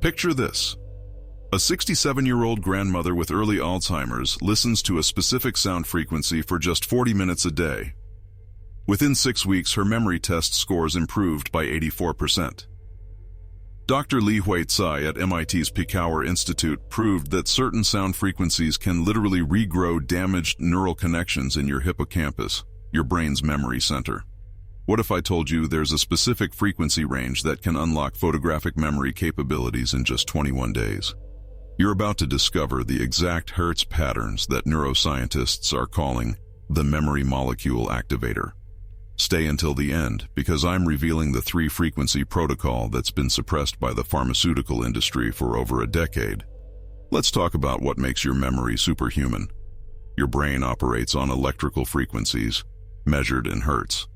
Picture this. A 67-year-old grandmother with early Alzheimer's listens to a specific sound frequency for just 40 minutes a day. Within 6 weeks, her memory test scores improved by 84%. Dr. Li-Huei Tsai at MIT's Pekauer Institute proved that certain sound frequencies can literally regrow damaged neural connections in your hippocampus, your brain's memory center. What if I told you there's a specific frequency range that can unlock photographic memory capabilities in just 21 days? You're about to discover the exact Hertz patterns that neuroscientists are calling the memory molecule activator. Stay until the end, because I'm revealing the 3-frequency protocol that's been suppressed by the pharmaceutical industry for over a decade. Let's talk about what makes your memory superhuman. Your brain operates on electrical frequencies, measured in hertz.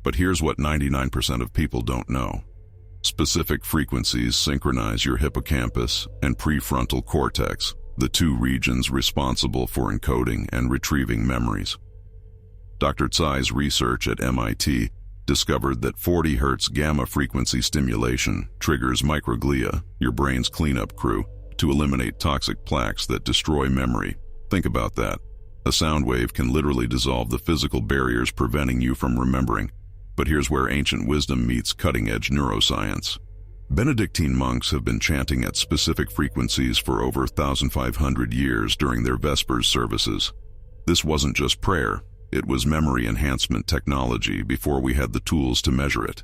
But here's what 99% of people don't know. Specific frequencies synchronize your hippocampus and prefrontal cortex, the 2 regions responsible for encoding and retrieving memories. Dr. Tsai's research at MIT discovered that 40 Hz gamma frequency stimulation triggers microglia, your brain's cleanup crew, to eliminate toxic plaques that destroy memory. Think about that. A sound wave can literally dissolve the physical barriers preventing you from remembering. But here's where ancient wisdom meets cutting-edge neuroscience. Benedictine monks have been chanting at specific frequencies for over 1,500 years during their Vespers services. This wasn't just prayer, it was memory enhancement technology before we had the tools to measure it.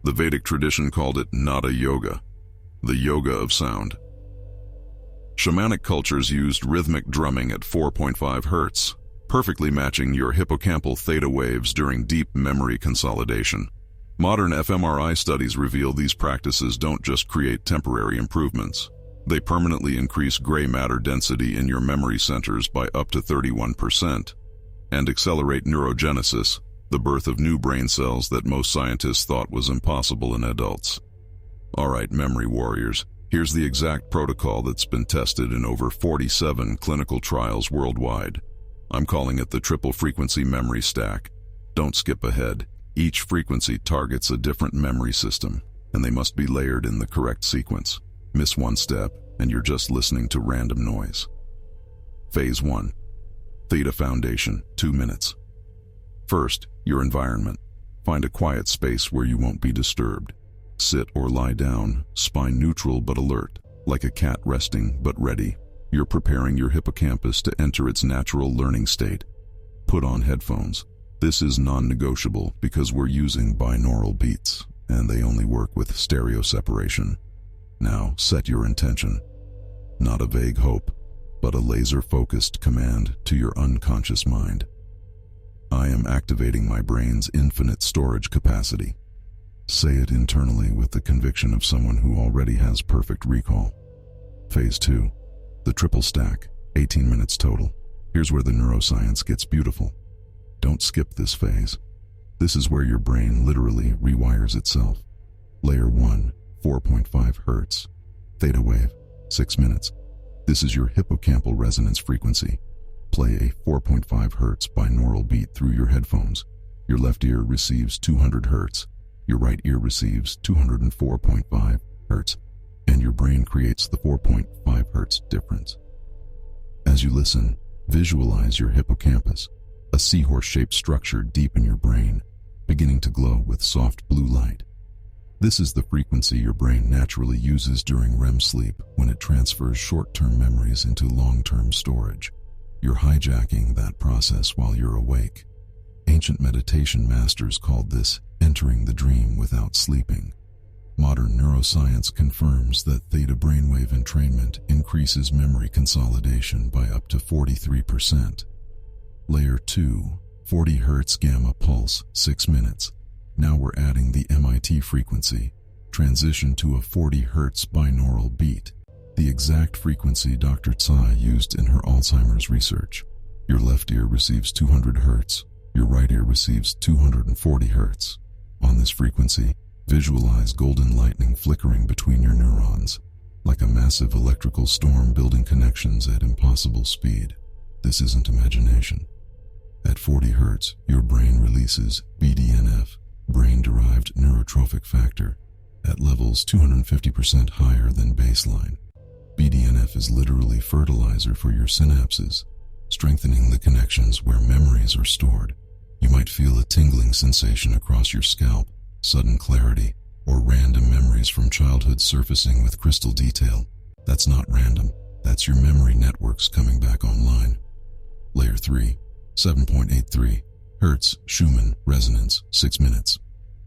The Vedic tradition called it Nada Yoga, the yoga of sound. Shamanic cultures used rhythmic drumming at 4.5 Hz, perfectly matching your hippocampal theta waves during deep memory consolidation. Modern fMRI studies reveal these practices don't just create temporary improvements. They permanently increase gray matter density in your memory centers by up to 31% and accelerate neurogenesis, the birth of new brain cells that most scientists thought was impossible in adults. All right, memory warriors, here's the exact protocol that's been tested in over 47 clinical trials worldwide. I'm calling it the triple frequency memory stack. Don't skip ahead. Each frequency targets a different memory system, and they must be layered in the correct sequence. Miss one step, and you're just listening to random noise. Phase 1. Theta Foundation, 2 minutes. First, your environment. Find a quiet space where you won't be disturbed. Sit or lie down, spine neutral but alert, like a cat resting but ready. You're preparing your hippocampus to enter its natural learning state. Put on headphones. This is non-negotiable because we're using binaural beats, and they only work with stereo separation. Now, set your intention. Not a vague hope, but a laser-focused command to your unconscious mind. I am activating my brain's infinite storage capacity. Say it internally with the conviction of someone who already has perfect recall. Phase 2. The triple stack, 18 minutes total. Here's where the neuroscience gets beautiful. Don't skip this phase. This is where your brain literally rewires itself. Layer 1, 4.5 Hz. Theta wave, 6 minutes. This is your hippocampal resonance frequency. Play a 4.5 Hz binaural beat through your headphones. Your left ear receives 200 Hz. Your right ear receives 204.5 Hz. And your brain creates the 4.5 Hz difference. As you listen, visualize your hippocampus, a seahorse-shaped structure deep in your brain, beginning to glow with soft blue light. This is the frequency your brain naturally uses during REM sleep when it transfers short-term memories into long-term storage. You're hijacking that process while you're awake. Ancient meditation masters called this entering the dream without sleeping. Modern neuroscience confirms that theta brainwave entrainment increases memory consolidation by up to 43%. Layer 2, 40 Hz gamma pulse, 6 minutes. Now we're adding the MIT frequency. Transition to a 40 Hz binaural beat, the exact frequency Dr. Tsai used in her Alzheimer's research. Your left ear receives 200 Hz. Your right ear receives 240 Hz. On this frequency, visualize golden lightning flickering between your neurons, like a massive electrical storm building connections at impossible speed. This isn't imagination. At 40 Hz, your brain releases BDNF, brain-derived neurotrophic factor. at levels 250% higher than baseline. BDNF is literally fertilizer for your synapses, strengthening the connections where memories are stored. You might feel a tingling sensation across your scalp, sudden clarity, or random memories from childhood surfacing with crystal detail. That's not random. That's your memory networks coming back online. Layer 3, 7.83 Hz Schumann Resonance, 6 minutes.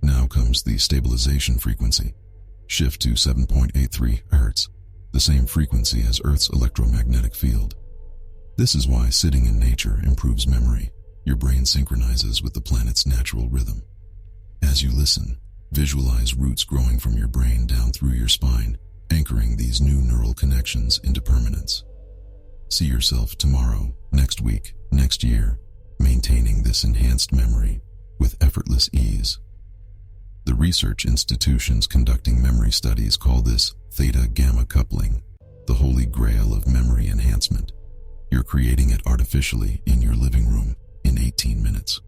Now comes the stabilization frequency. Shift to 7.83 Hz, the same frequency as Earth's electromagnetic field. This is why sitting in nature improves memory. Your brain synchronizes with the planet's natural rhythm. As you listen, visualize roots growing from your brain down through your spine, anchoring these new neural connections into permanence. See yourself tomorrow, next week, next year, maintaining this enhanced memory with effortless ease. The research institutions conducting memory studies call this theta-gamma coupling, the holy grail of memory enhancement. You're creating it artificially in your living room in 18 minutes.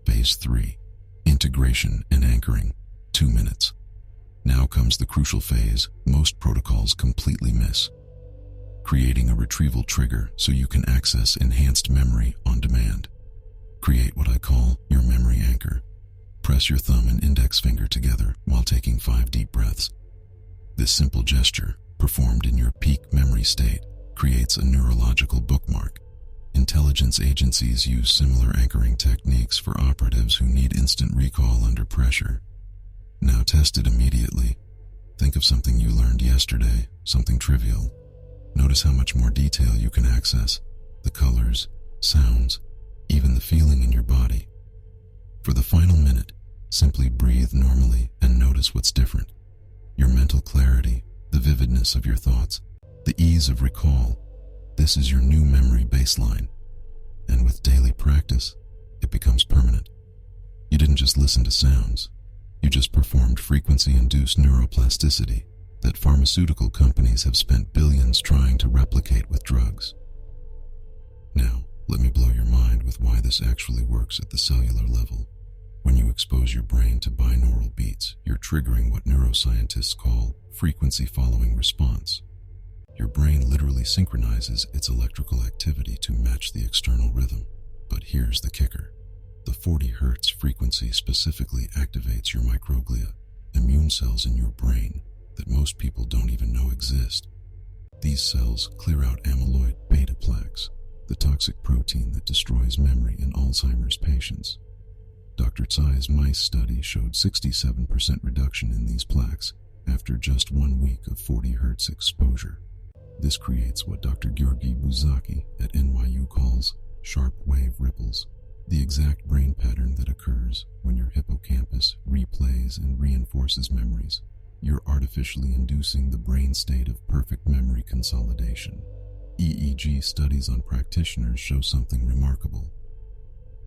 Phase 3, integration and anchoring, 2 minutes. Now comes the crucial phase most protocols completely miss. Creating a retrieval trigger so you can access enhanced memory on demand. Create what I call your memory anchor. Press your thumb and index finger together while taking 5 deep breaths. This simple gesture, performed in your peak memory state, creates a neurological bookmark. Intelligence agencies use similar anchoring techniques for operatives who need instant recall under pressure. Now test it immediately. Think of something you learned yesterday, something trivial. Notice how much more detail you can access, the colors, sounds, even the feeling in your body. For the final minute, simply breathe normally and notice what's different. Your mental clarity, the vividness of your thoughts, the ease of recall. This is your new memory baseline. And with daily practice, it becomes permanent. You didn't just listen to sounds. You just performed frequency-induced neuroplasticity that pharmaceutical companies have spent billions trying to replicate with drugs. Now, let me blow your mind with why this actually works at the cellular level. When you expose your brain to binaural beats, you're triggering what neuroscientists call frequency-following response. Your brain literally synchronizes its electrical activity to match the external rhythm. But here's the kicker. The 40 Hz frequency specifically activates your microglia, immune cells in your brain that most people don't even know exist. These cells clear out amyloid beta plaques, the toxic protein that destroys memory in Alzheimer's patients. Dr. Tsai's mice study showed 67% reduction in these plaques after just 1 week of 40 Hz exposure. This creates what Dr. Georgi Buzaki at NYU calls sharp wave ripples, the exact brain pattern that occurs when your hippocampus replays and reinforces memories. You're artificially inducing the brain state of perfect memory consolidation. EEG studies on practitioners show something remarkable.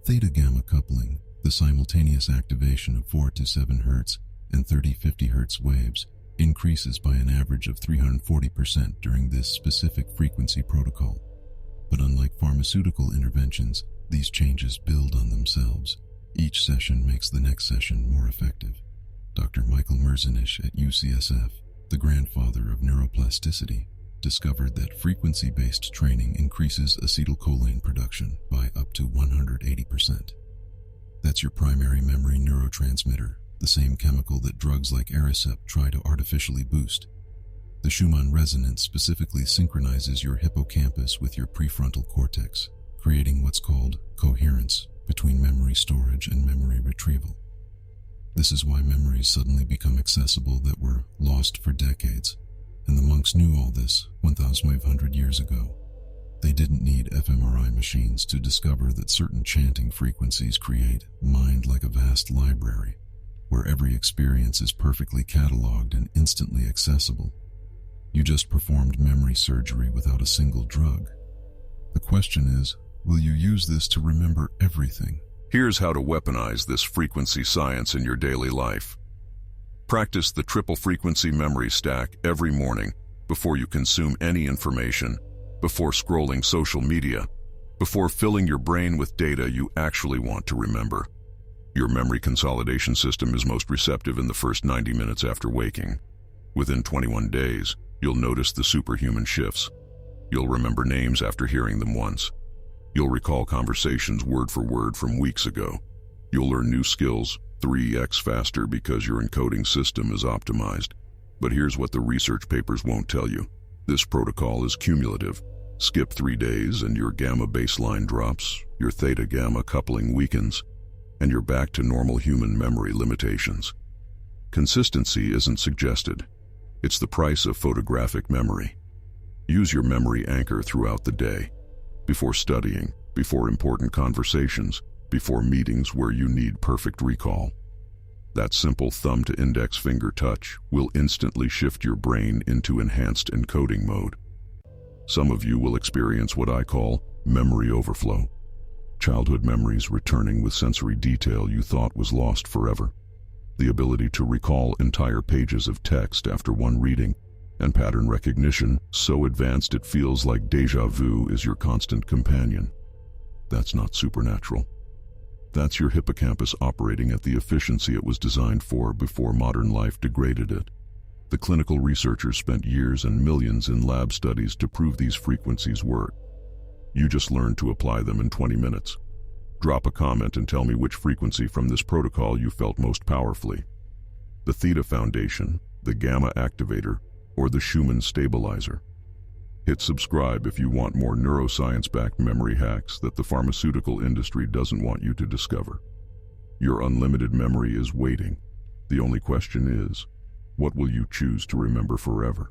Theta-gamma coupling, the simultaneous activation of 4 to 7 Hz and 30-50 Hz waves, increases by an average of 340% during this specific frequency protocol. But unlike pharmaceutical interventions, these changes build on themselves. Each session makes the next session more effective. Dr. Michael Merzenich at UCSF, the grandfather of neuroplasticity, discovered that frequency-based training increases acetylcholine production by up to 180%. That's your primary memory neurotransmitter, the same chemical that drugs like Aricept try to artificially boost. The Schumann Resonance specifically synchronizes your hippocampus with your prefrontal cortex, creating what's called coherence between memory storage and memory retrieval. This is why memories suddenly become accessible that were lost for decades, and the monks knew all this 1,500 years ago. They didn't need fMRI machines to discover that certain chanting frequencies create mind like a vast library, where every experience is perfectly cataloged and instantly accessible. You just performed memory surgery without a single drug. The question is, will you use this to remember everything? Here's how to weaponize this frequency science in your daily life. Practice the triple frequency memory stack every morning before you consume any information, before scrolling social media, before filling your brain with data you actually want to remember. Your memory consolidation system is most receptive in the first 90 minutes after waking. Within 21 days, you'll notice the superhuman shifts. You'll remember names after hearing them once. You'll recall conversations word for word from weeks ago. You'll learn new skills 3x faster because your encoding system is optimized. But here's what the research papers won't tell you. This protocol is cumulative. Skip 3 days and your gamma baseline drops, your theta-gamma coupling weakens, and you're back to normal human memory limitations. Consistency isn't suggested. It's the price of photographic memory. Use your memory anchor throughout the day. Before studying, before important conversations, before meetings where you need perfect recall. That simple thumb to index finger touch will instantly shift your brain into enhanced encoding mode. Some of you will experience what I call memory overflow. Childhood memories returning with sensory detail you thought was lost forever. The ability to recall entire pages of text after one reading, and pattern recognition so advanced it feels like déjà vu is your constant companion. That's not supernatural. That's your hippocampus operating at the efficiency it was designed for before modern life degraded it. The clinical researchers spent years and millions in lab studies to prove these frequencies work. You just learned to apply them in 20 minutes. Drop a comment and tell me which frequency from this protocol you felt most powerfully. The theta foundation, the gamma activator, or the Schumann stabilizer. Hit subscribe if you want more neuroscience-backed memory hacks that the pharmaceutical industry doesn't want you to discover. Your unlimited memory is waiting. The only question is, what will you choose to remember forever?